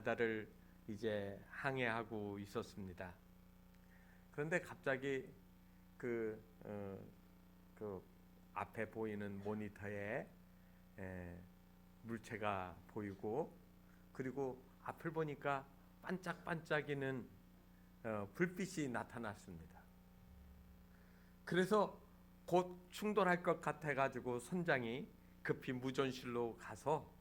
바다를 이제 항해하고 있었습니다. 그런데 갑자기 그, 그 앞에 보이는 모니터에 물체가 보이고, 그리고 앞을 보니까 반짝반짝이는 불빛이 나타났습니다. 그래서 곧 충돌할 것 같아가지고 선장이 급히 무전실로 가서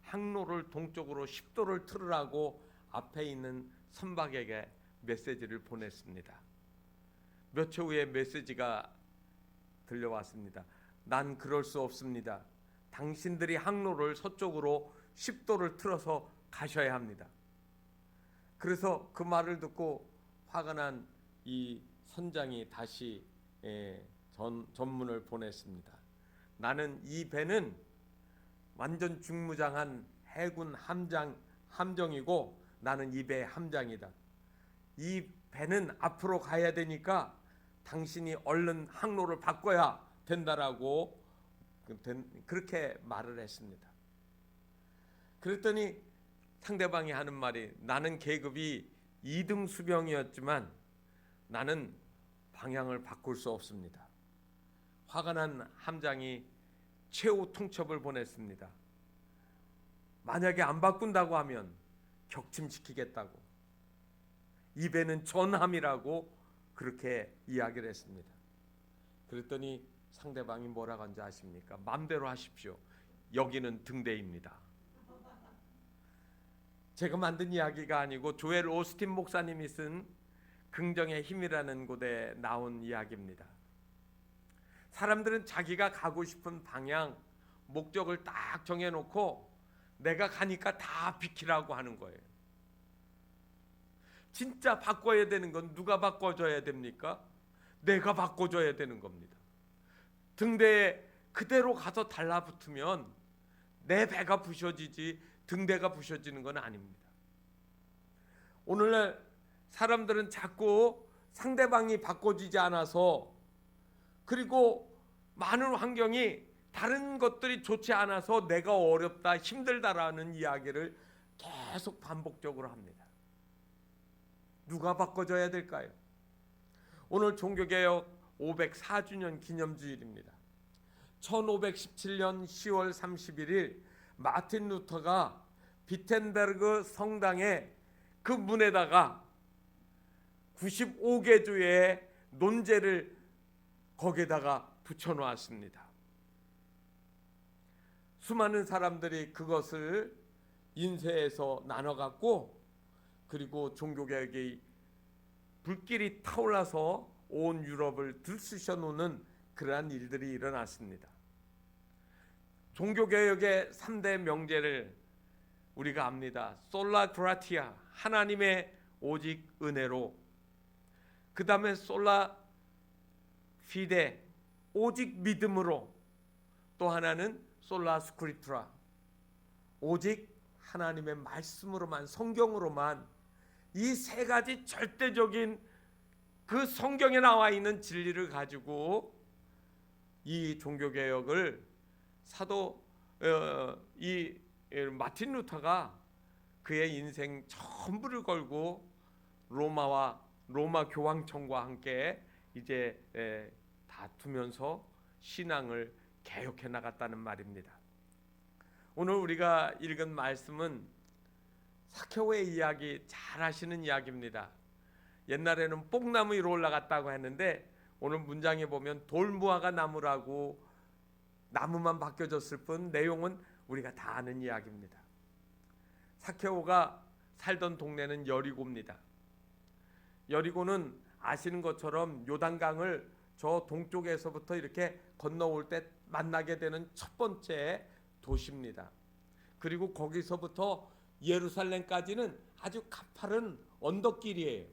항로를 동쪽으로 10도를 틀으라고 앞에 있는 선박에게 메시지를 보냈습니다. 몇 초 후에 메시지가 들려왔습니다. 난 그럴 수 없습니다. 당신들이 항로를 서쪽으로 10도를 틀어서 가셔야 합니다. 그래서 그 말을 듣고 화가 난 이 선장이 다시 전문을 보냈습니다. 나는 이 배는 완전 중무장한 해군 함정이고 나는 이 배의 함장이다. 이 배는 앞으로 가야 되니까 당신이 얼른 항로를 바꿔야 된다라고 그렇게 말을 했습니다. 그랬더니 상대방이 하는 말이, 나는 계급이 2등 수병이었지만 나는 방향을 바꿀 수 없습니다. 화가 난 함장이 최후 통첩을 보냈습니다. 만약에 안 바꾼다고 하면 격침시키겠다고. 이 배는 전함이라고 그렇게 이야기를 했습니다. 그랬더니 상대방이 뭐라고 한지 아십니까? 맘대로 하십시오. 여기는 등대입니다. 제가 만든 이야기가 아니고 조엘 오스틴 목사님이 쓴 긍정의 힘이라는 곳에 나온 이야기입니다. 사람들은 자기가 가고 싶은 방향, 목적을 딱 정해놓고 내가 가니까 다 비키라고 하는 거예요. 진짜 바꿔야 되는 건 누가 바꿔줘야 됩니까? 내가 바꿔줘야 되는 겁니다. 등대에 그대로 가서 달라붙으면 내 배가 부셔지지 등대가 부셔지는 건 아닙니다. 오늘날 사람들은 자꾸 상대방이 바꿔지지 않아서, 그리고 많은 환경이 다른 것들이 좋지 않아서 내가 어렵다, 힘들다라는 이야기를 계속 반복적으로 합니다. 누가 바꿔줘야 될까요? 오늘 종교개혁 504주년 기념주일입니다. 1517년 10월 31일 마틴 루터가 비텐베르그 성당의 그 문에다가 95개 주의 논제를 거기에다가 붙여놓았습니다. 수많은 사람들이 그것을 인쇄해서 나눠갖고, 그리고 종교개혁의 불길이 타올라서 온 유럽을 들쑤셔 놓는 그러한 일들이 일어났습니다. 종교개혁의 3대 명제를 우리가 압니다. 솔라 그라티아, 하나님의 오직 은혜로, 그 다음에 솔라 피데, 오직 믿음으로, 또 하나는 솔라 스크립투라, 오직 하나님의 말씀으로만, 성경으로만, 이 세 가지 절대적인 그 성경에 나와 있는 진리를 가지고 이 종교개혁을 사도 이 마틴 루터가 그의 인생 전부를 걸고 로마 교황청과 함께 이제 다투면서 신앙을 개혁해 나갔다는 말입니다. 오늘 우리가 읽은 말씀은 사케오의 이야기, 잘 아시는 이야기입니다. 옛날에는 뽕나무 위로 올라갔다고 했는데 오늘 문장에 보면 돌무화과 나무라고 나무만 바뀌어졌을 뿐 내용은 우리가 다 아는 이야기입니다. 사케오가 살던 동네는 여리고입니다. 여리고는 아시는 것처럼 요단강을 저 동쪽에서부터 이렇게 건너올 때 만나게 되는 첫 번째 도시입니다. 그리고 거기서부터 예루살렘까지는 아주 가파른 언덕길이에요.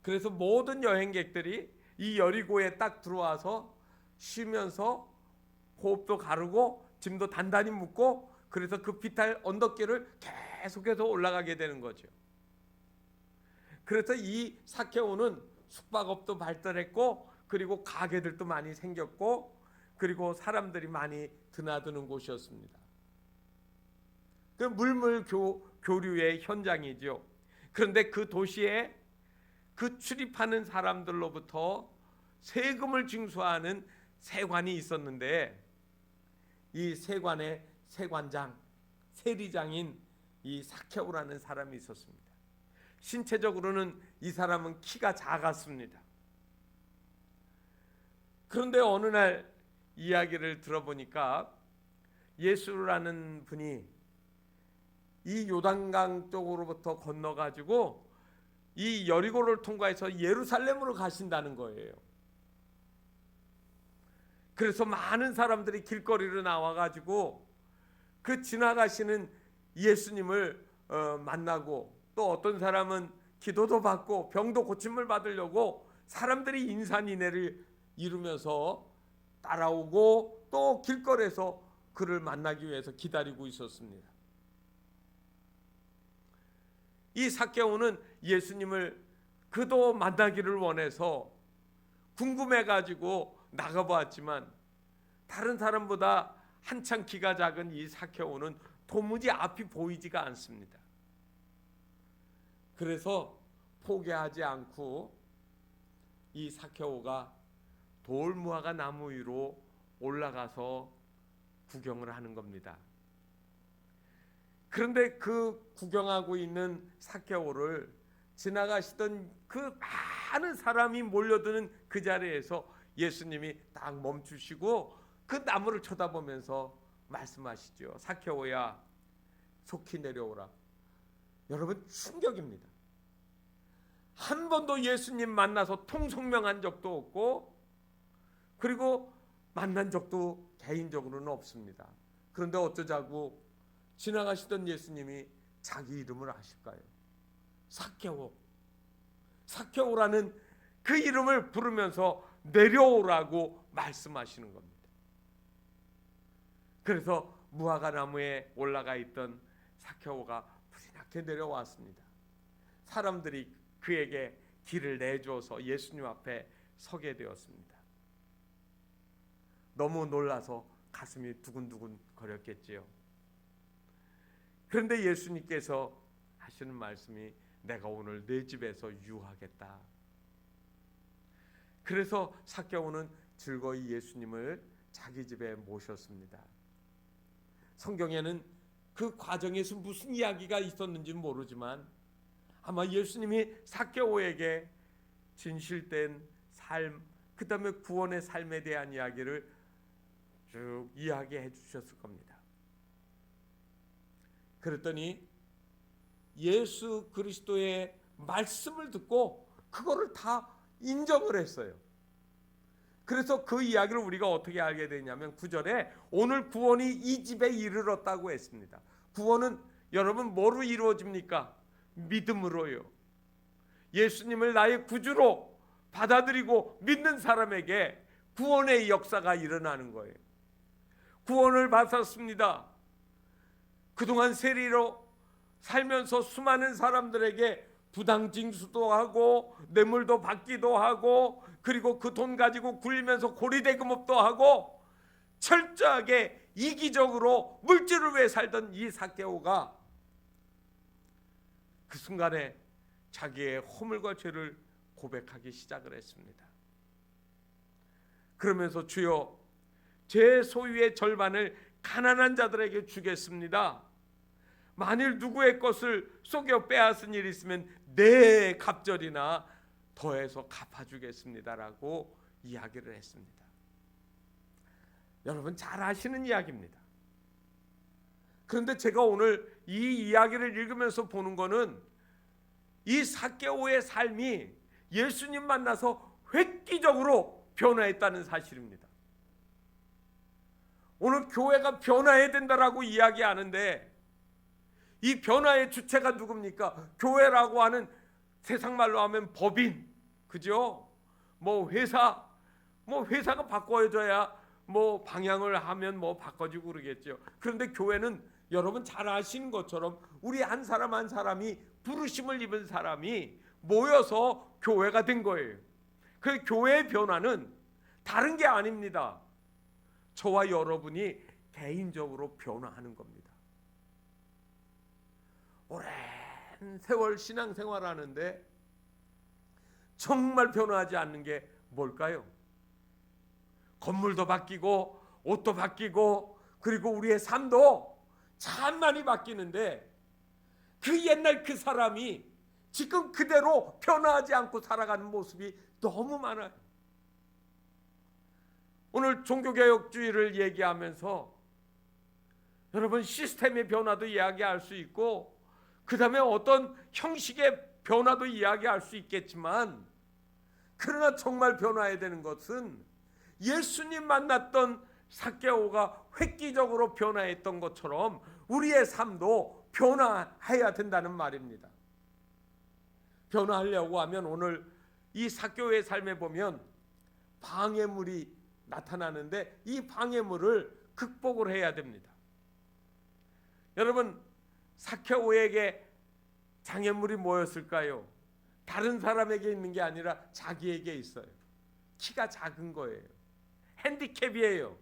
그래서 모든 여행객들이 이 여리고에 딱 들어와서 쉬면서 호흡도 가르고 짐도 단단히 묶고, 그래서 그 비탈 언덕길을 계속해서 올라가게 되는 거죠. 그래서 이 사케오는 숙박업도 발달했고, 그리고 가게들도 많이 생겼고, 그리고 사람들이 많이 드나드는 곳이었습니다. 그 물물 교류의 현장이죠. 그런데 그 도시에 그 출입하는 사람들로부터 세금을 징수하는 세관이 있었는데, 이 세관의 세관장, 세리장인 이 삭개오라는 사람이 있었습니다. 신체적으로는 이 사람은 키가 작았습니다. 그런데 어느 날 이야기를 들어보니까 예수라는 분이 이 요단강 쪽으로부터 건너가지고 이 여리고를 통과해서 예루살렘으로 가신다는 거예요. 그래서 많은 사람들이 길거리로 나와가지고 그 지나가시는 예수님을 만나고, 또 어떤 사람은 기도도 받고 병도 고침을 받으려고 사람들이 인산인해를 이루면서 따라오고, 또 길거리에서 그를 만나기 위해서 기다리고 있었습니다. 이 삭개오는 예수님을 그도 만나기를 원해서 궁금해가지고 나가보았지만, 다른 사람보다 한참 키가 작은 이 삭개오는 도무지 앞이 보이지가 않습니다. 그래서 포기하지 않고 이 삭개오가 돌무화과 나무 위로 올라가서 구경을 하는 겁니다. 그런데 그 구경하고 있는 삭개오를 지나가시던 그 많은 사람이 몰려드는 그 자리에서 예수님이 딱 멈추시고 그 나무를 쳐다보면서 말씀하시죠. 삭개오야, 속히 내려오라. 여러분, 충격입니다. 한 번도 예수님 만나서 통성명한 적도 없고, 그리고 만난 적도 개인적으로는 없습니다. 그런데 어쩌자고 지나가시던 예수님이 자기 이름을 아실까요? 삭개오. 삭개오라는 그 이름을 부르면서 내려오라고 말씀하시는 겁니다. 그래서 무화과 나무에 올라가 있던 삭개오가 불이 나게 내려왔습니다. 사람들이 그에게 길을 내주어서 예수님 앞에 서게 되었습니다. 너무 놀라서 가슴이 두근두근 거렸겠지요. 그런데 예수님께서 하시는 말씀이 내가 오늘 내 집에서 유하겠다. 그래서 삭개오는 즐거이 예수님을 자기 집에 모셨습니다. 성경에는 그 과정에서 무슨 이야기가 있었는지 모르지만 아마 예수님이 삭개오에게 진실된 삶, 그 다음에 구원의 삶에 대한 이야기를 쭉 이야기해 주셨을 겁니다. 그랬더니 예수 그리스도의 말씀을 듣고 그거를 다 인정을 했어요. 그래서 그 이야기를 우리가 어떻게 알게 되냐면 9절에 오늘 구원이 이 집에 이르렀다고 했습니다. 구원은 여러분 뭐로 이루어집니까? 믿음으로요. 예수님을 나의 구주로 받아들이고 믿는 사람에게 구원의 역사가 일어나는 거예요. 구원을 받았습니다. 그동안 세리로 살면서 수많은 사람들에게 부당 징수도 하고 뇌물도 받기도 하고, 그리고 그 돈 가지고 굴리면서 고리대금업도 하고 철저하게 이기적으로 물질을 위해 살던 이 삭개오가 그 순간에 자기의 허물과 죄를 고백하기 시작을 했습니다. 그러면서 주여, 제 소유의 절반을 가난한 자들에게 주겠습니다. 만일 누구의 것을 속여 빼앗은 일이 있으면 내 갑절이나 더해서 갚아주겠습니다라고 이야기를 했습니다. 여러분 잘 아시는 이야기입니다. 그런데 제가 오늘 이 이야기를 읽으면서 보는 거는 이 삭개오의 삶이 예수님 만나서 획기적으로 변화했다는 사실입니다. 오늘 교회가 변화해야 된다라고 이야기하는데 이 변화의 주체가 누굽니까? 교회라고 하는, 세상 말로 하면 법인, 그죠? 회사가 바꿔줘야 방향을 하면 바꿔지고 그러겠죠. 그런데 교회는 여러분 잘 아시는 것처럼 우리 한 사람 한 사람이 부르심을 입은 사람이 모여서 교회가 된 거예요. 그 교회의 변화는 다른 게 아닙니다. 저와 여러분이 개인적으로 변화하는 겁니다. 오랜 세월 신앙생활하는데 정말 변화하지 않는 게 뭘까요? 건물도 바뀌고 옷도 바뀌고 그리고 우리의 삶도 참 많이 바뀌는데 그 옛날 그 사람이 지금 그대로 변화하지 않고 살아가는 모습이 너무 많아요. 오늘 종교개혁주의를 얘기하면서 여러분 시스템의 변화도 이야기할 수 있고 그 다음에 어떤 형식의 변화도 이야기할 수 있겠지만 그러나 정말 변화해야 되는 것은 예수님 만났던 삭개오가 획기적으로 변화했던 것처럼 우리의 삶도 변화해야 된다는 말입니다. 변화하려고 하면 오늘 이 삭개오의 삶에 보면 방해물이 나타나는데 이 방해물을 극복을 해야 됩니다. 여러분 삭개오에게 장애물이 뭐였을까요? 다른 사람에게 있는 게 아니라 자기에게 있어요. 키가 작은 거예요. 핸디캡이에요.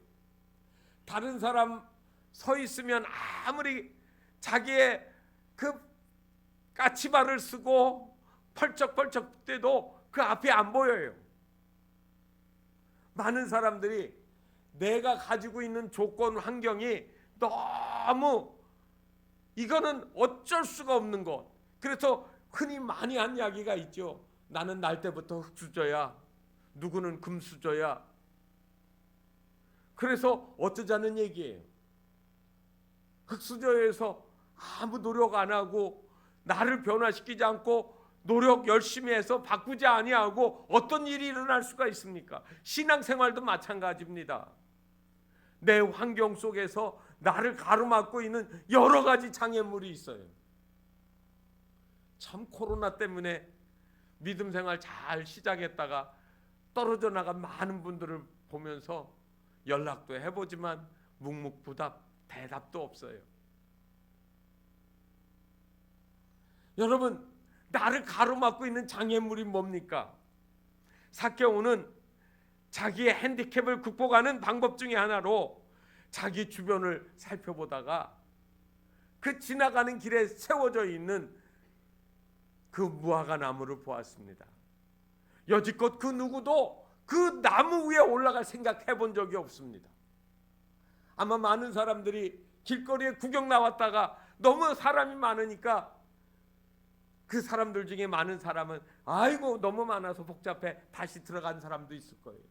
다른 사람 서 있으면 아무리 자기의 그 까치발을 쓰고 펄쩍펄쩍 때도 그 앞이 안 보여요. 많은 사람들이 내가 가지고 있는 조건 환경이 너무 이거는 어쩔 수가 없는 것. 그래서 흔히 많이 한 이야기가 있죠. 나는 날 때부터 흙수저야. 누구는 금수저야. 그래서 어쩌자는 얘기예요. 흙수저에서 아무 노력 안 하고 나를 변화시키지 않고 노력 열심히 해서 바꾸지 아니하고 어떤 일이 일어날 수가 있습니까? 신앙생활도 마찬가지입니다. 내 환경 속에서 나를 가로막고 있는 여러 가지 장애물이 있어요. 참 코로나 때문에 믿음 생활 잘 시작했다가 떨어져 나간 많은 분들을 보면서 연락도 해보지만 묵묵부답 대답도 없어요. 여러분 나를 가로막고 있는 장애물이 뭡니까? 삭개오는 자기의 핸디캡을 극복하는 방법 중에 하나로 자기 주변을 살펴보다가 그 지나가는 길에 세워져 있는 그 무화과 나무를 보았습니다. 여지껏 그 누구도 그 나무 위에 올라갈 생각해 본 적이 없습니다. 아마 많은 사람들이 길거리에 구경 나왔다가 너무 사람이 많으니까 그 사람들 중에 많은 사람은 아이고 너무 많아서 복잡해 다시 들어간 사람도 있을 거예요.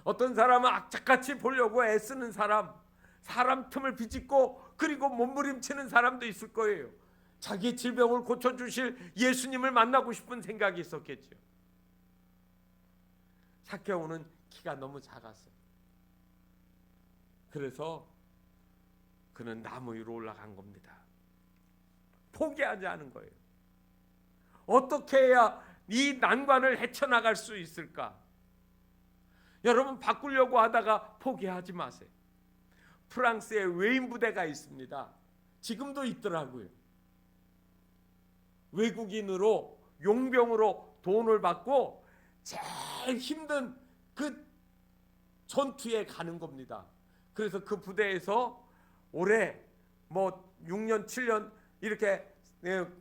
어떤 사람은 악착같이 보려고 애쓰는 사람 틈을 비집고 그리고 몸부림치는 사람도 있을 거예요. 자기 질병을 고쳐주실 예수님을 만나고 싶은 생각이 있었겠죠. 삭개오는 키가 너무 작았어요. 그래서 그는 나무 위로 올라간 겁니다. 포기하지 않은 거예요. 어떻게 해야 이 난관을 헤쳐나갈 수 있을까? 여러분 바꾸려고 하다가 포기하지 마세요. 프랑스에 외인 부대가 있습니다. 지금도 있더라고요. 외국인으로 용병으로 돈을 받고 제일 힘든 그 전투에 가는 겁니다. 그래서 그 부대에서 올해 뭐 6년 7년 이렇게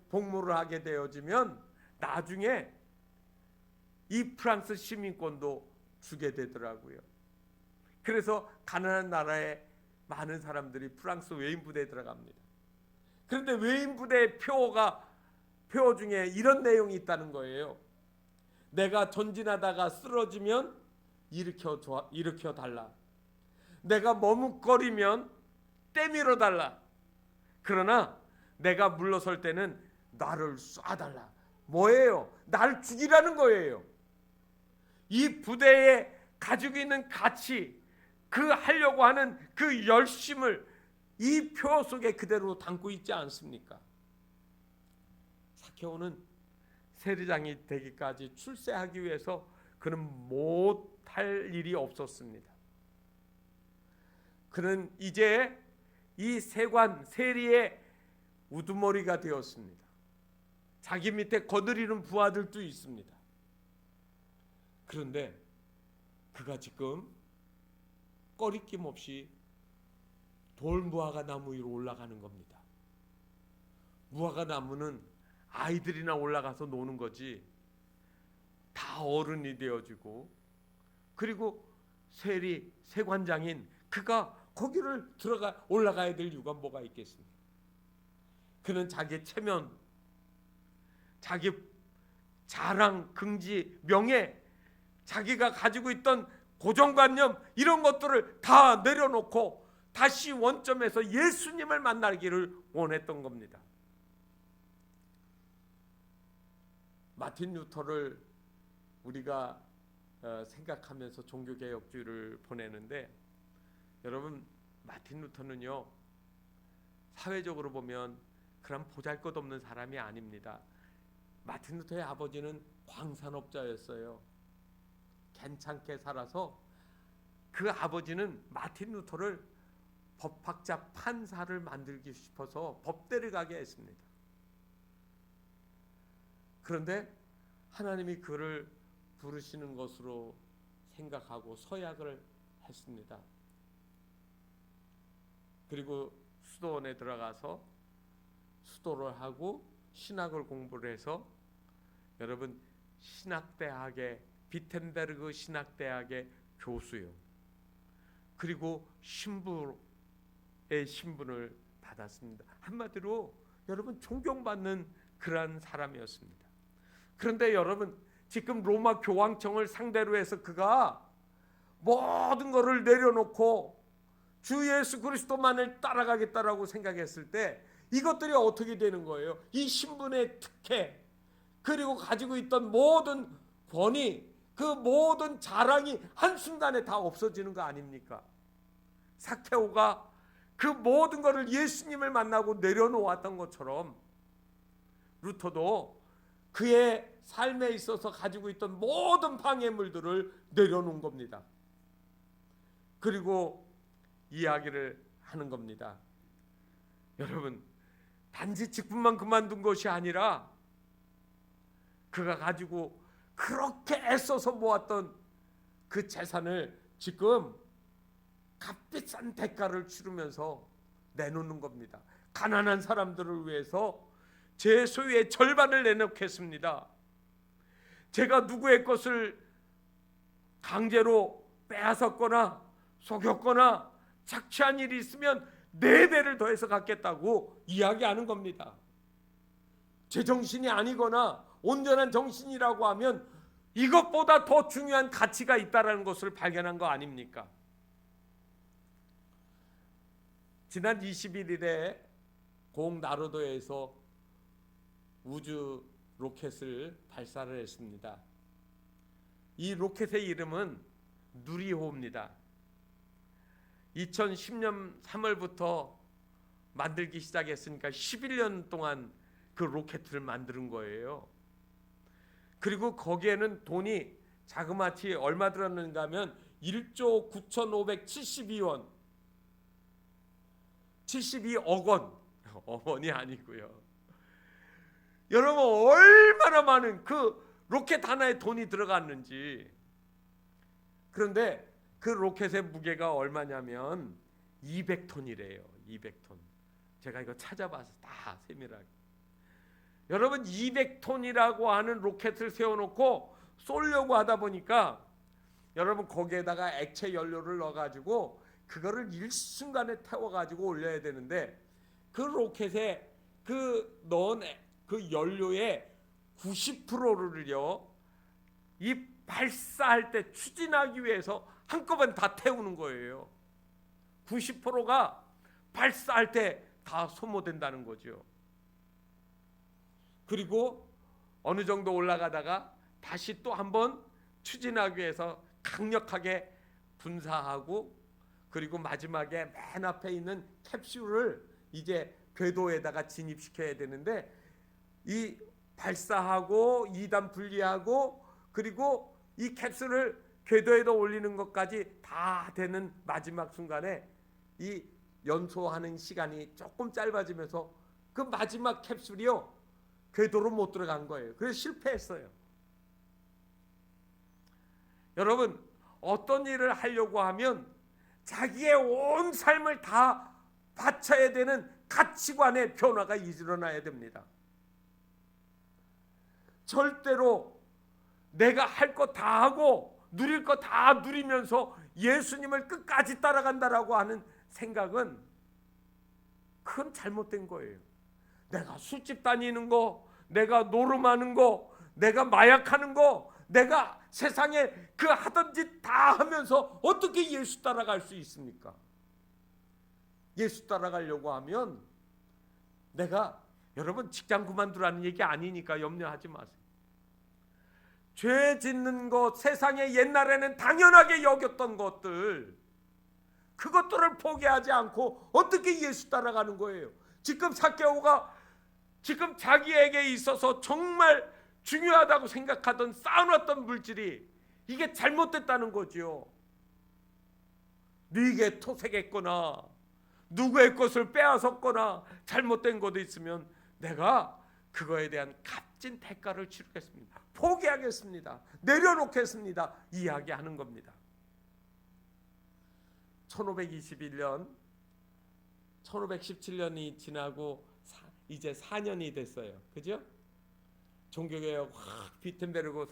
복무를 하게 되어지면 나중에 이 프랑스 시민권도 주게 되더라고요. 그래서 가난한 나라에 많은 사람들이 프랑스 외인 부대에 들어갑니다. 그런데 외인 부대의 표 중에 이런 내용이 있다는 거예요. 내가 전진하다가 쓰러지면 일으켜 달라. 내가 머뭇거리면 떼밀어 달라. 그러나 내가 물러설 때는 나를 쏴달라. 뭐예요? 나를 죽이라는 거예요. 이 부대에 가지고 있는 가치, 그 하려고 하는 그 열심을 이 표 속에 그대로 담고 있지 않습니까? 삭개오는 세리장이 되기까지 출세하기 위해서 그는 못할 일이 없었습니다. 그는 이제 이 세리의 우두머리가 되었습니다. 자기 밑에 거느리는 부하들도 있습니다. 그런데 그가 지금 꺼리낌 없이 돌무화과 나무 위로 올라가는 겁니다. 무화과 나무는 아이들이나 올라가서 노는 거지 다 어른이 되어지고, 그리고 세관장인 그가 거기를 올라가야 될 이유가 뭐가 있겠습니까? 그는 자기 체면, 자기 자랑, 긍지, 명예, 자기가 가지고 있던 고정관념 이런 것들을 다 내려놓고 다시 원점에서 예수님을 만나기를 원했던 겁니다. 마틴 루터를 우리가 생각하면서 종교개혁주의를 보내는데, 여러분 마틴 루터는요 사회적으로 보면 그런 보잘것없는 사람이 아닙니다. 마틴 루터의 아버지는 광산업자였어요. 괜찮게 살아서 그 아버지는 마틴 루터를 법학자 판사를 만들기 싶어서 법대를 가게 했습니다. 그런데 하나님이 그를 부르시는 것으로 생각하고 서약을 했습니다. 그리고 수도원에 들어가서 수도를 하고 신학을 공부를 해서, 여러분 신학대학의 비텐베르그 신학대학의 교수요, 그리고 신부의 신분을 받았습니다. 한마디로 여러분 존경받는 그러한 사람이었습니다. 그런데 여러분 지금 로마 교황청을 상대로 해서 그가 모든 것을 내려놓고 주 예수 그리스도만을 따라가겠다라고 생각했을 때 이것들이 어떻게 되는 거예요? 이 신분의 특혜, 그리고 가지고 있던 모든 권위, 그 모든 자랑이 한순간에 다 없어지는 거 아닙니까? 삭개오가 그 모든 것을 예수님을 만나고 내려놓았던 것처럼 루터도 그의 삶에 있어서 가지고 있던 모든 방해물들을 내려놓은 겁니다. 그리고 이야기를 하는 겁니다. 여러분 단지 직분만 그만둔 것이 아니라 그가 가지고 그렇게 애써서 모았던 그 재산을 지금 값비싼 대가를 치르면서 내놓는 겁니다. 가난한 사람들을 위해서 제 소유의 절반을 내놓겠습니다. 제가 누구의 것을 강제로 빼앗았거나 속였거나 착취한 일이 있으면 4배를 더해서 갖겠다고 이야기하는 겁니다. 제정신이 아니거나 온전한 정신이라고 하면 이것보다 더 중요한 가치가 있다는 것을 발견한 거 아닙니까? 지난 21일에 공나로도에서 우주 로켓을 발사를 했습니다. 이 로켓의 이름은 누리호입니다. 2010년 3월부터 만들기 시작했으니까 11년 동안 그 로켓을 만드는 거예요. 그리고 거기에는 돈이 자그마치 얼마 들었는가 하면 1조 9,572원 72억 원, 어원이 아니고요. 여러분 얼마나 많은 그 로켓 하나에 돈이 들어갔는지. 그런데 그 로켓의 무게가 얼마냐면 200톤이래요. 200톤. 제가 이거 찾아봐서 다 세밀하게. 여러분 200톤이라고 하는 로켓을 세워놓고 쏘려고 하다 보니까 여러분 거기에다가 액체 연료를 넣어가지고 그거를 일순간에 태워가지고 올려야 되는데, 그 로켓에 그 넣은 그 연료의 90%를요 이 발사할 때 추진하기 위해서 한꺼번에 다 태우는 거예요. 90%가 발사할 때 다 소모된다는 거죠. 그리고 어느 정도 올라가다가 다시 또 한번 추진하기 위해서 강력하게 분사하고, 그리고 마지막에 맨 앞에 있는 캡슐을 이제 궤도에다가 진입시켜야 되는데, 이 발사하고 2단 분리하고 그리고 이 캡슐을 궤도에다 올리는 것까지 다 되는 마지막 순간에 이 연소하는 시간이 조금 짧아지면서 그 마지막 캡슐이요 궤도로 못 들어간 거예요. 그래서 실패했어요. 여러분 어떤 일을 하려고 하면 자기의 온 삶을 다 바쳐야 되는 가치관의 변화가 일어나야 됩니다. 절대로 내가 할 거 다 하고 누릴 거 다 누리면서 예수님을 끝까지 따라간다라고 하는 생각은 그건 잘못된 거예요. 내가 술집 다니는 거, 내가 노름하는 거, 내가 마약하는 거, 내가 세상에 그 하던 짓 다 하면서 어떻게 예수 따라갈 수 있습니까? 예수 따라가려고 하면 여러분 직장 그만두라는 얘기 아니니까 염려하지 마세요. 죄 짓는 것, 세상에 옛날에는 당연하게 여겼던 것들, 그것들을 포기하지 않고 어떻게 예수 따라가는 거예요? 지금 삭개오가 지금 자기에게 있어서 정말 중요하다고 생각하던 쌓아놨던 물질이 이게 잘못됐다는 거지요. 네게 토색했거나 누구의 것을 빼앗았거나 잘못된 것도 있으면 내가 그거에 대한 값진 대가를 치르겠습니다. 포기하겠습니다. 내려놓겠습니다. 이야기하는 겁니다. 1521년 1517년이 지나고 이제 4년이 됐어요. 그죠? 종교개혁 확 비텐베르그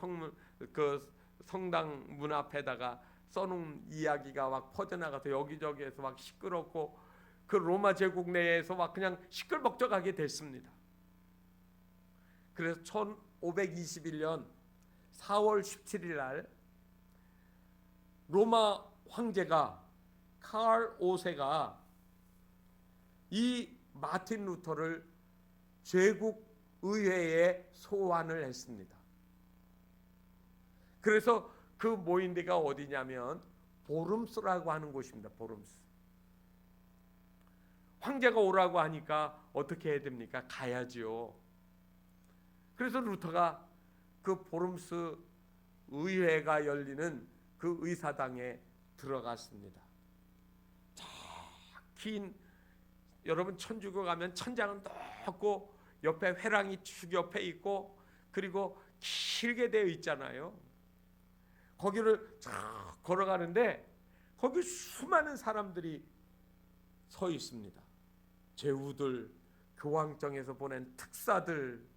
성당 문 앞에다가 써놓은 이야기가 막 퍼져나가서 여기저기에서 막 시끄럽고 그 로마 제국 내에서 막 그냥 시끌벅적하게 됐습니다. 그래서 1521년 4월 17일 날 로마 황제가 카를 5세가 이 마틴 루터를 제국 의회에 소환을 했습니다. 그래서 그 모인 데가 어디냐면 보름스라고 하는 곳입니다. 보름스. 황제가 오라고 하니까 어떻게 해야 됩니까? 가야지요. 그래서 루터가 그 보름스 의회가 열리는 그 의사당에 들어갔습니다. 긴 여러분 천주교 가면 천장은 높고 옆에 회랑이 쭉 옆에 있고 그리고 길게 되어 있잖아요. 거기를 쫙 걸어가는데 거기 수많은 사람들이 서 있습니다. 제후들, 교황청에서 보낸 특사들,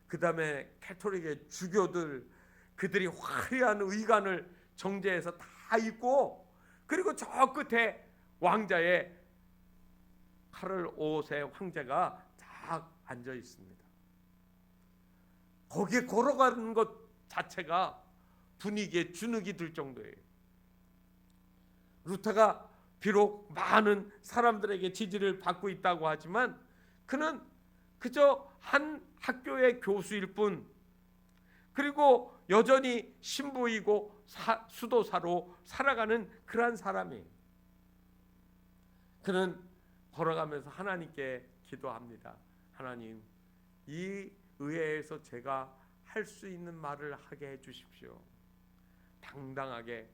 그 다음에 캐톨릭의 주교들, 그들이 화려한 의관을 정제해서 다 있고 그리고 저 끝에 왕자의 카를 5세 황제가 딱 앉아 있습니다. 거기에 걸어가는 것 자체가 분위기에 주눅이 들 정도예요. 루터가 비록 많은 사람들에게 지지를 받고 있다고 하지만 그는 그저 한 학교의 교수일 뿐, 그리고 여전히 신부이고 수도사로 살아가는 그러한 사람이에요. 그는 걸어가면서 하나님께 기도합니다. 하나님, 이 의회에서 제가 할 수 있는 말을 하게 해주십시오. 당당하게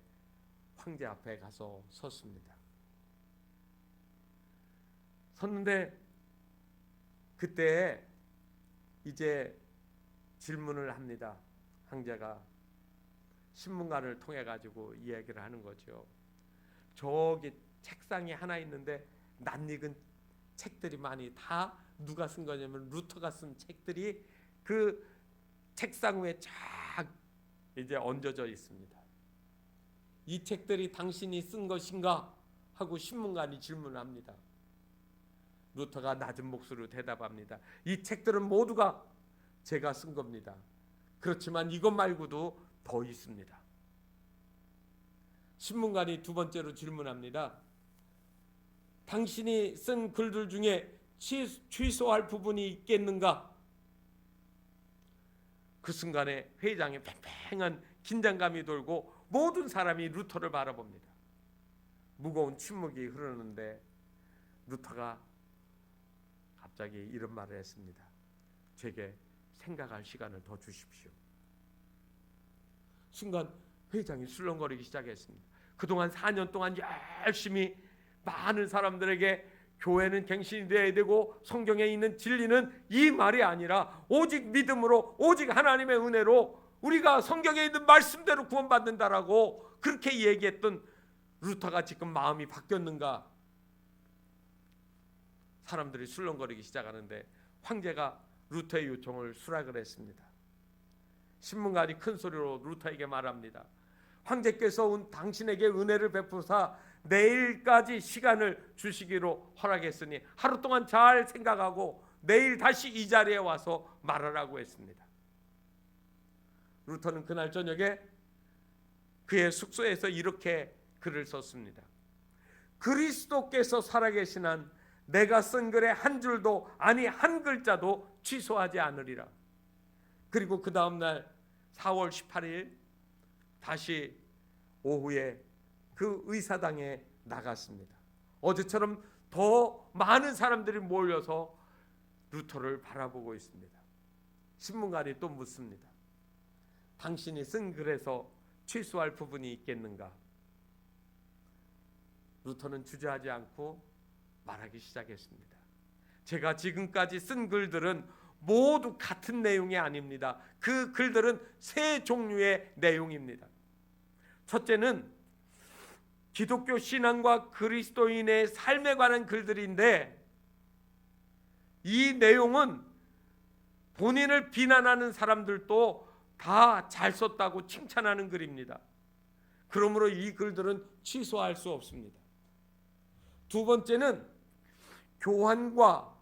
황제 앞에 가서 섰습니다. 섰는데 그때 이제 질문을 합니다. 황제가 신문관을 통해 가지고 이야기를 하는 거죠. 저기 책상이 하나 있는데 낯익은 책들이 많이 다 누가 쓴 거냐면 루터가 쓴 책들이 그 책상 위에 쫙 이제 얹어져 있습니다. 이 책들이 당신이 쓴 것인가 하고 신문관이 질문합니다. 루터가 낮은 목소리로 대답합니다. 이 책들은 모두가 제가 쓴 겁니다. 그렇지만 이것 말고도 더 있습니다. 신문관이 두 번째로 질문합니다. 당신이 쓴 글들 중에 취소할 부분이 있겠는가? 그 순간에 회의장에 팽팽한 긴장감이 돌고 모든 사람이 루터를 바라봅니다. 무거운 침묵이 흐르는데 루터가 갑자기 이런 말을 했습니다. 제게 생각할 시간을 더 주십시오. 순간 회의장이 술렁거리기 시작했습니다. 그동안 4년 동안 열심히 많은 사람들에게 교회는 갱신이 되어야 되고 성경에 있는 진리는 이 말이 아니라 오직 믿음으로, 오직 하나님의 은혜로 우리가 성경에 있는 말씀대로 구원받는다라고 그렇게 얘기했던 루터가 지금 마음이 바뀌었는가? 사람들이 술렁거리기 시작하는데 황제가 루터의 요청을 수락을 했습니다. 신문관이 큰 소리로 루터에게 말합니다. 황제께서 온 당신에게 은혜를 베푸사 내일까지 시간을 주시기로 허락했으니 하루 동안 잘 생각하고 내일 다시 이 자리에 와서 말하라고 했습니다. 루터는 그날 저녁에 그의 숙소에서 이렇게 글을 썼습니다. 그리스도께서 살아계신 한 내가 쓴 글의 한 줄도 아니 한 글자도 취소하지 않으리라. 그리고 그 다음날 4월 18일 다시 오후에 그 의사당에 나갔습니다. 어제처럼 더 많은 사람들이 몰려서 루터를 바라보고 있습니다. 신문관이 또 묻습니다. 당신이 쓴 글에서 취소할 부분이 있겠는가? 루터는 주저하지 않고 말하기 시작했습니다. 제가 지금까지 쓴 글들은 모두 같은 내용이 아닙니다. 그 글들은 세 종류의 내용입니다. 첫째는 기독교 신앙과 그리스도인의 삶에 관한 글들인데 이 내용은 본인을 비난하는 사람들도 다 잘 썼다고 칭찬하는 글입니다. 그러므로 이 글들은 취소할 수 없습니다. 두 번째는 교환과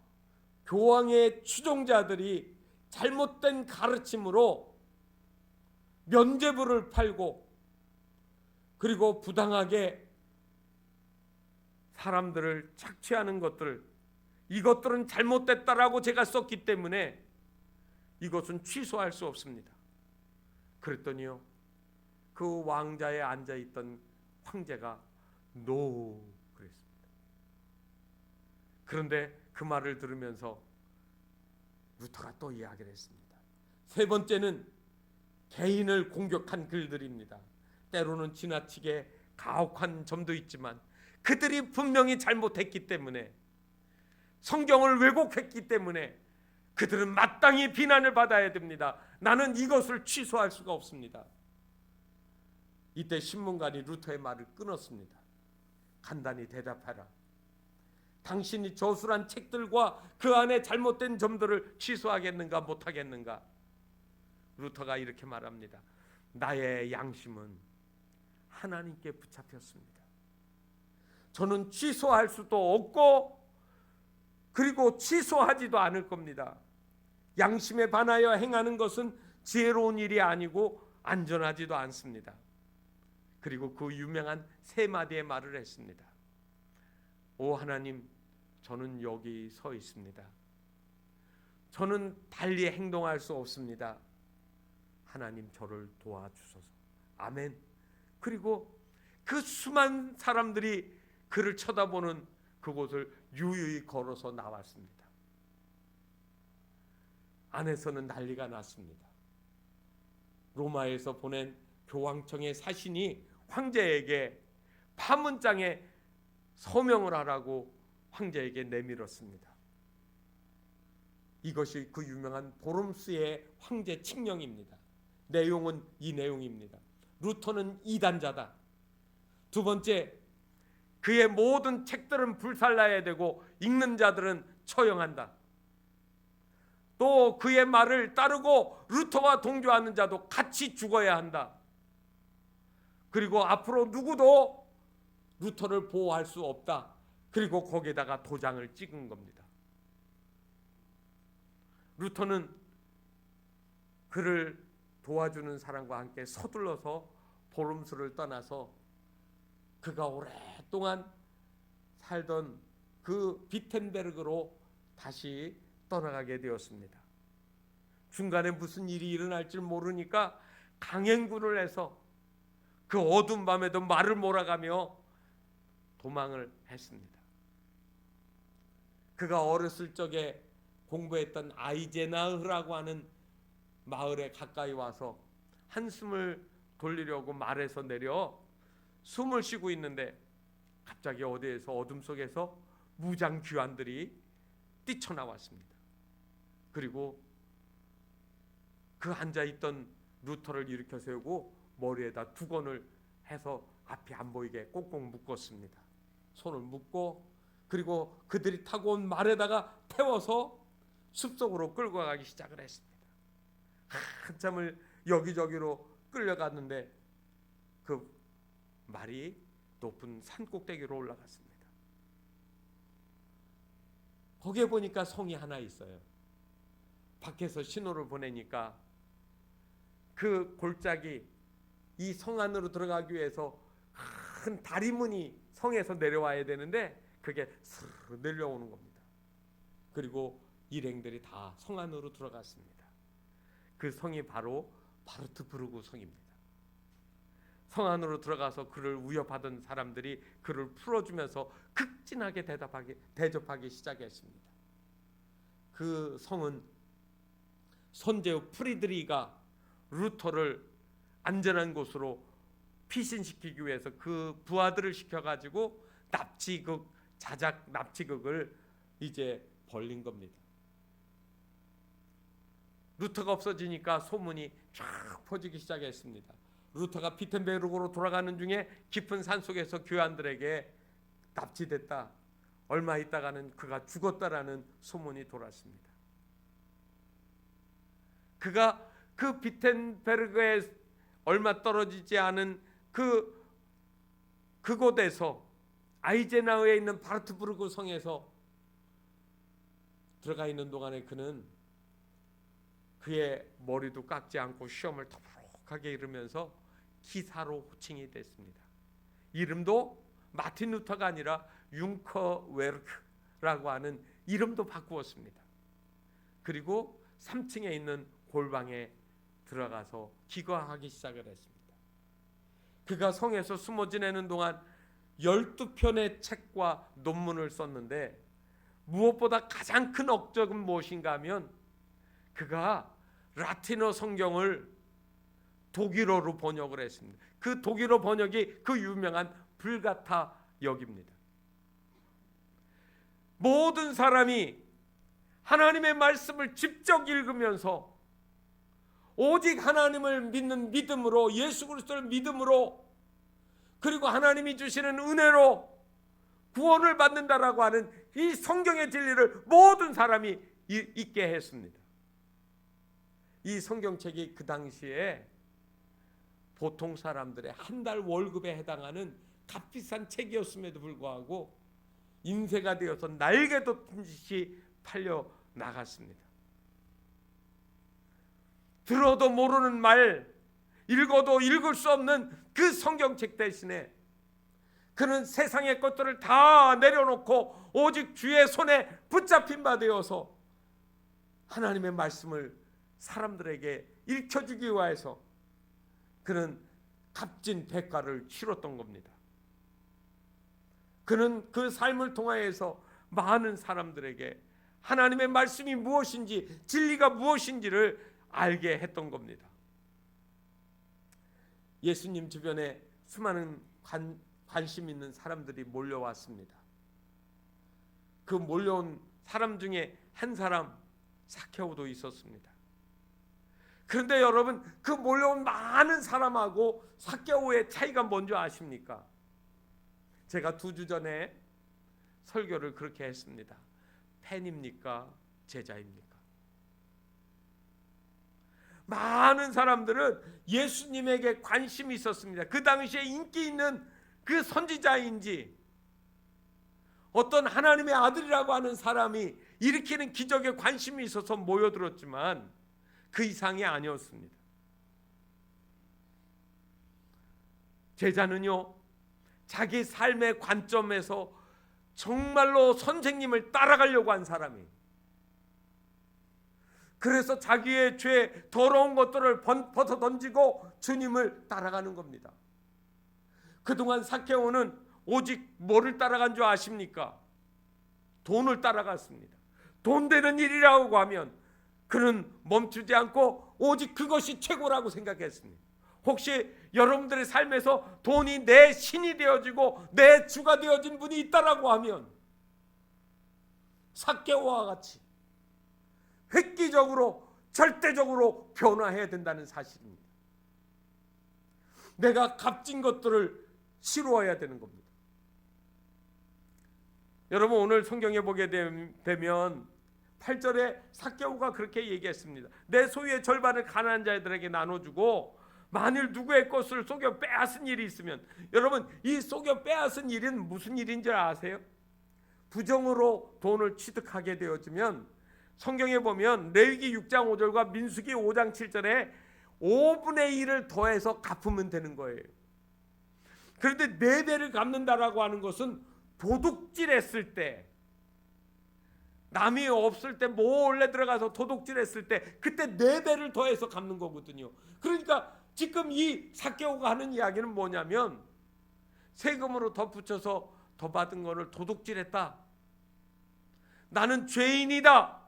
교황의 추종자들이 잘못된 가르침으로 면죄부를 팔고 그리고 부당하게 사람들을 착취하는 것들, 이것들은 잘못됐다라고 제가 썼기 때문에 이것은 취소할 수 없습니다. 그랬더니요, 그 왕자에 앉아있던 황제가 노 그랬습니다. 그런데 그 말을 들으면서 루터가 또 이야기를 했습니다. 세 번째는 개인을 공격한 글들입니다. 때로는 지나치게 가혹한 점도 있지만 그들이 분명히 잘못했기 때문에, 성경을 왜곡했기 때문에 그들은 마땅히 비난을 받아야 됩니다. 나는 이것을 취소할 수가 없습니다. 이때 신문관이 루터의 말을 끊었습니다. 간단히 대답하라. 당신이 저술한 책들과 그 안에 잘못된 점들을 취소하겠는가 못하겠는가? 루터가 이렇게 말합니다. 나의 양심은 하나님께 붙잡혔습니다. 저는 취소할 수도 없고 그리고 취소하지도 않을 겁니다. 양심에 반하여 행하는 것은 지혜로운 일이 아니고 안전하지도 않습니다. 그리고 그 유명한 세 마디의 말을 했습니다. 오 하나님, 저는 여기 서 있습니다. 저는 달리 행동할 수 없습니다. 하나님 저를 도와주소서. 아멘. 그리고 그 수많은 사람들이 그를 쳐다보는 그곳을 유유히 걸어서 나왔습니다. 안에서는 난리가 났습니다. 로마에서 보낸 교황청의 사신이 황제에게 파문장에 서명을 하라고 황제에게 내밀었습니다. 이것이 그 유명한 보름스의 황제 칙령입니다. 내용은 이 내용입니다. 루터는 이단자다. 두 번째, 그의 모든 책들은 불살라야 되고 읽는 자들은 처형한다. 또 그의 말을 따르고 루터와 동조하는 자도 같이 죽어야 한다. 그리고 앞으로 누구도 루터를 보호할 수 없다. 그리고 거기에다가 도장을 찍은 겁니다. 루터는 그를 도와주는 사람과 함께 서둘러서 보름스를 떠나서 그가 오랫동안 살던 그 비텐베르그로 다시 떠나가게 되었습니다. 중간에 무슨 일이 일어날 줄 모르니까 강행군을 해서 그 어두운 밤에도 말을 몰아가며 도망을 했습니다. 그가 어렸을 적에 공부했던 아이제나흐라고 하는 마을에 가까이 와서 한숨을 돌리려고 말에서 내려 숨을 쉬고 있는데 갑자기 어디에서 어둠 속에서 무장 귀환들이 뛰쳐나왔습니다. 그리고 그 앉아있던 루터를 일으켜 세우고 머리에다 두건을 해서 앞이 안 보이게 꼭꼭 묶었습니다. 손을 묶고 그리고 그들이 타고 온 말에다가 태워서 숲속으로 끌고 가기 시작을 했습니다. 한참을 여기저기로 끌려갔는데 그 말이 높은 산 꼭대기로 올라갔습니다. 거기에 보니까 성이 하나 있어요. 밖에서 신호를 보내니까 그 골짜기, 이 성 안으로 들어가기 위해서 큰 다리문이 성에서 내려와야 되는데 그게 스르르 내려오는 겁니다. 그리고 일행들이 다 성 안으로 들어갔습니다. 그 성이 바로 바르트브르크 성입니다. 성 안으로 들어가서 그를 위협하던 사람들이 그를 풀어주면서 극진하게 대접하기 시작했습니다. 그 성은 선제후 프리드리히가 루터를 안전한 곳으로 피신시키기 위해서 그 부하들을 시켜가지고 자작 납치극을 이제 벌린 겁니다. 루터가 없어지니까 소문이 쫙 퍼지기 시작했습니다. 루터가 비텐베르크로 돌아가는 중에 깊은 산속에서 교환들에게 납치됐다, 얼마 있다가는 그가 죽었다라는 소문이 돌았습니다. 그가 그 비텐베르크에 얼마 떨어지지 않은 그곳에서 아이제나우에 있는 바르트브르크 성에서 들어가 있는 동안에 그는 그의 머리도 깎지 않고 시험을 터부룩하게 이루면서 기사로 호칭이 됐습니다. 이름도 마틴 루터가 아니라 융커웨르크라고 하는 이름도 바꾸었습니다. 그리고 3층에 있는 골방에 들어가서 기거하기 시작을 했습니다. 그가 성에서 숨어 지내는 동안 12편의 책과 논문을 썼는데 무엇보다 가장 큰 업적은 무엇인가 하면 그가 라틴어 성경을 독일어로 번역을 했습니다. 그 독일어 번역이 그 유명한 불가타 역입니다. 모든 사람이 하나님의 말씀을 직접 읽으면서 오직 하나님을 믿는 믿음으로, 예수 그리스도를 믿음으로, 그리고 하나님이 주시는 은혜로 구원을 받는다라고 하는 이 성경의 진리를 모든 사람이 읽게 했습니다. 이 성경책이 그 당시에 보통 사람들의 한 달 월급에 해당하는 값비싼 책이었음에도 불구하고 인쇄가 되어서 날개 돋듯이 팔려 나갔습니다. 들어도 모르는 말, 읽어도 읽을 수 없는 그 성경책 대신에 그는 세상의 것들을 다 내려놓고 오직 주의 손에 붙잡힌 바 되어서 하나님의 말씀을 사람들에게 읽혀주기 위해서 그는 값진 대가를 치렀던 겁니다. 그는 그 삶을 통하여서 많은 사람들에게 하나님의 말씀이 무엇인지, 진리가 무엇인지를 알게 했던 겁니다. 예수님 주변에 수많은 관심 있는 사람들이 몰려왔습니다. 그 몰려온 사람 중에 한 사람, 삭개오도 있었습니다. 그런데 여러분, 그 몰려온 많은 사람하고 삭개오의 차이가 뭔지 아십니까? 제가 2주 전에 설교를 그렇게 했습니다. 팬입니까? 제자입니까? 많은 사람들은 예수님에게 관심이 있었습니다. 그 당시에 인기 있는 그 선지자인지, 어떤 하나님의 아들이라고 하는 사람이 일으키는 기적에 관심이 있어서 모여들었지만 그 이상이 아니었습니다. 제자는요, 자기 삶의 관점에서 정말로 선생님을 따라가려고 한 사람이, 그래서 자기의 죄, 더러운 것들을 벗어 던지고 주님을 따라가는 겁니다. 그동안 삭개오는 오직 뭐를 따라간 줄 아십니까? 돈을 따라갔습니다. 돈 되는 일이라고 하면 그는 멈추지 않고 오직 그것이 최고라고 생각했습니다. 혹시 여러분들의 삶에서 돈이 내 신이 되어지고 내 주가 되어진 분이 있다라고 하면 삭개오와 같이 획기적으로, 절대적으로 변화해야 된다는 사실입니다. 내가 값진 것들을 치루어야 되는 겁니다. 여러분 오늘 성경에 보게 되면 8절에 삭개오가 그렇게 얘기했습니다. 내 소유의 절반을 가난한 자들에게 나눠주고 만일 누구의 것을 속여 빼앗은 일이 있으면, 여러분 이 속여 빼앗은 일은 무슨 일인 줄 아세요? 부정으로 돈을 취득하게 되어지면 성경에 보면 레위기 6장 5절과 민수기 5장 7절에 5분의 1을 더해서 갚으면 되는 거예요. 그런데 4배를 갚는다라고 하는 것은 도둑질했을 때, 남이 없을 때 몰래 들어가서 도둑질했을 때 그때 4배를 더해서 갚는 거거든요. 그러니까 지금 이 삭개오가 하는 이야기는 뭐냐면 세금으로 덧붙여서 더 받은 거를 도둑질했다. 나는 죄인이다.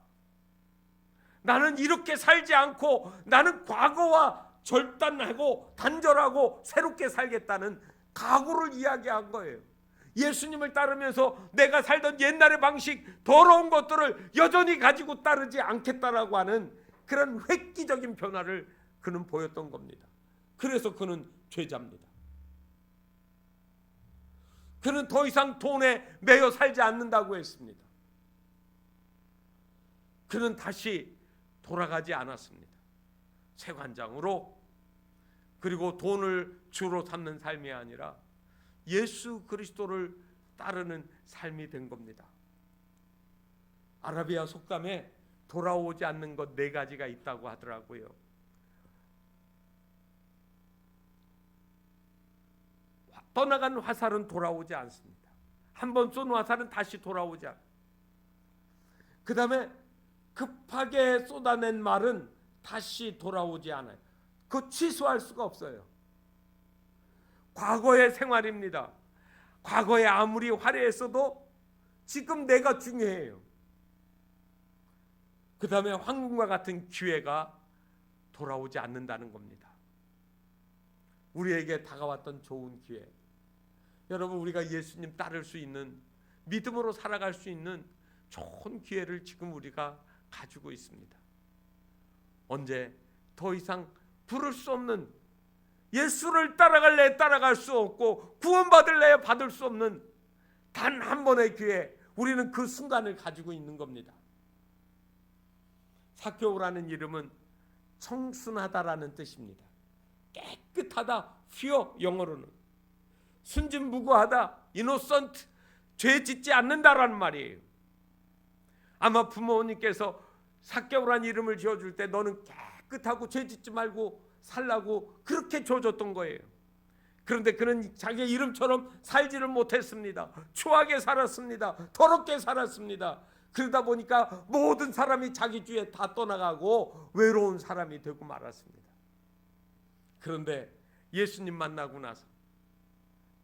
나는 이렇게 살지 않고 나는 과거와 절단하고 단절하고 새롭게 살겠다는 각오를 이야기한 거예요. 예수님을 따르면서 내가 살던 옛날의 방식, 더러운 것들을 여전히 가지고 따르지 않겠다라고 하는 그런 획기적인 변화를 그는 보였던 겁니다. 그래서 그는 죄자입니다. 그는 더 이상 돈에 매여 살지 않는다고 했습니다. 그는 다시 돌아가지 않았습니다. 세관장으로, 그리고 돈을 주로 삼는 삶이 아니라 예수 그리스도를 따르는 삶이 된 겁니다. 아라비아 속담에 돌아오지 않는 것 4가지가 있다고 하더라고요. 떠나간 화살은 돌아오지 않습니다. 한번 쏜 화살은 다시 돌아오지 않아요. 그 다음에 급하게 쏟아낸 말은 다시 돌아오지 않아요. 그거 취소할 수가 없어요. 과거의 생활입니다. 과거에 아무리 화려했어도 지금 내가 중요해요. 그 다음에 황금과 같은 기회가 돌아오지 않는다는 겁니다. 우리에게 다가왔던 좋은 기회, 여러분 우리가 예수님 따를 수 있는, 믿음으로 살아갈 수 있는 좋은 기회를 지금 우리가 가지고 있습니다. 언제 더 이상 부를 수 없는, 예수를 따라갈래 따라갈 수 없고 구원받을래 받을 수 없는 단 한 번의 기회, 우리는 그 순간을 가지고 있는 겁니다. 삭개오라는 이름은 청순하다라는 뜻입니다. 깨끗하다, pure, 영어로는 순진무구하다, innocent, 죄 짓지 않는다라는 말이에요. 아마 부모님께서 삭개오라는 이름을 지어줄 때 너는 깨끗하고 죄 짓지 말고 살라고 그렇게 줘줬던 거예요. 그런데 그는 자기의 이름처럼 살지를 못했습니다. 추하게 살았습니다. 더럽게 살았습니다. 그러다 보니까 모든 사람이 자기 주위에 다 떠나가고 외로운 사람이 되고 말았습니다. 그런데 예수님 만나고 나서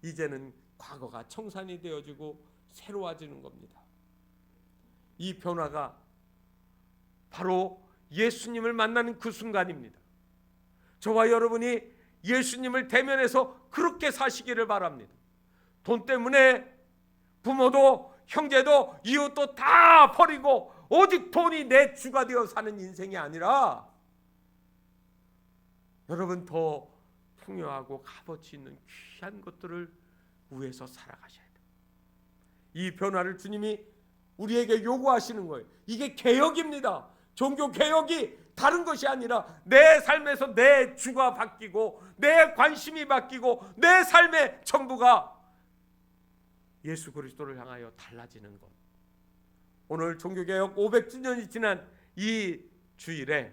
이제는 과거가 청산이 되어지고 새로워지는 겁니다. 이 변화가 바로 예수님을 만나는 그 순간입니다. 저와 여러분이 예수님을 대면해서 그렇게 사시기를 바랍니다. 돈 때문에 부모도 형제도 이웃도 다 버리고 오직 돈이 내 주가 되어 사는 인생이 아니라, 여러분 더 풍요하고 값어치 있는 귀한 것들을 위해서 살아가셔야 돼요. 이 변화를 주님이 우리에게 요구하시는 거예요. 이게 개혁입니다. 종교 개혁이 다른 것이 아니라 내 삶에서 내 주가 바뀌고 내 관심이 바뀌고 내 삶의 전부가 예수 그리스도를 향하여 달라지는 것. 오늘 종교개혁 500주년이 지난 이 주일에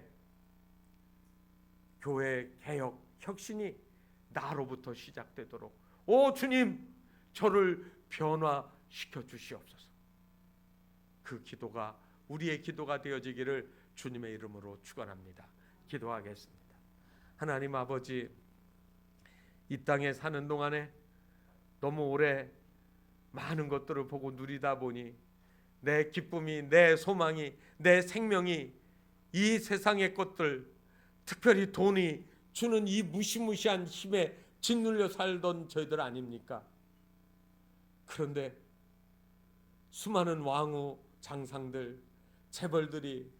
교회 개혁 혁신이 나로부터 시작되도록 오 주님 저를 변화시켜 주시옵소서. 그 기도가 우리의 기도가 되어지기를 주님의 이름으로 축원합니다. 기도하겠습니다. 하나님 아버지, 이 땅에 사는 동안에 너무 오래 많은 것들을 보고 누리다 보니 내 기쁨이, 내 소망이, 내 생명이 이 세상의 것들, 특별히 돈이 주는 이 무시무시한 힘에 짓눌려 살던 저희들 아닙니까? 그런데 수많은 왕후, 장상들, 재벌들이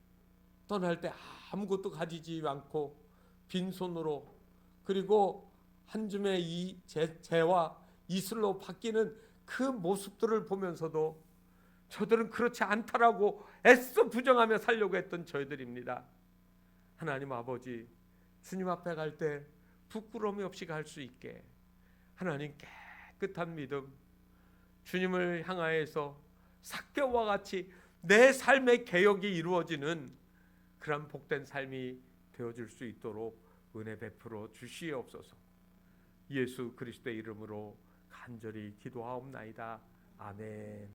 떠날 때 아무것도 가지지 않고 빈손으로, 그리고 한 줌의 이 재와 이슬로 바뀌는 그 모습들을 보면서도 저들은 그렇지 않다라고 애써 부정하며 살려고 했던 저희들입니다. 하나님 아버지, 주님 앞에 갈 때 부끄러움이 없이 갈 수 있게 하나님 깨끗한 믿음, 주님을 향하여서 삭개오와 같이 내 삶의 개혁이 이루어지는 그런 복된 삶이 되어질 수 있도록 은혜 베풀어 주시옵소서. 예수 그리스도의 이름으로 간절히 기도하옵나이다. 아멘.